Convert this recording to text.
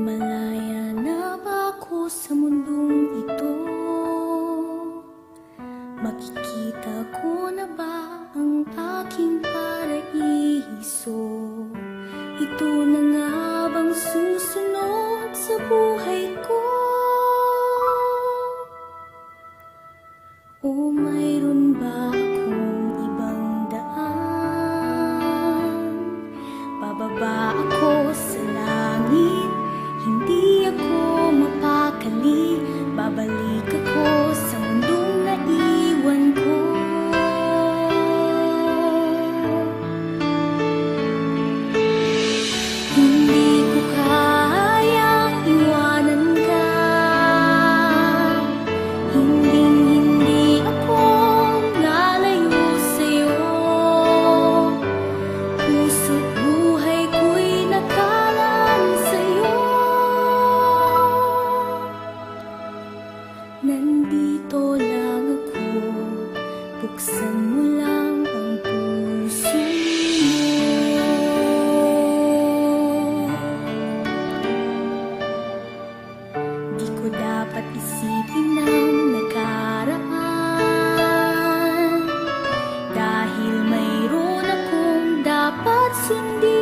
Malaya na ba ako sa mundong ito? Makikita ko na ba ang aking paraiso? Ito na nga bang susunod sa buhay ko? O mayroon ba akong ibang daan? Bababa ako sa langit, hindi ako mapakali. Babalik ako sa mundong naiwan ko. Hindi ko kayang iwanan ka. Hindi ako lalayo sa'yo. Puso't buhay ko'y nakalaan sa'yo. Nandito lang ako, buksan mo lang ang puso mo. Di ko dapat isipin ang nakaraan, dahil mayroon akong dapat sundin.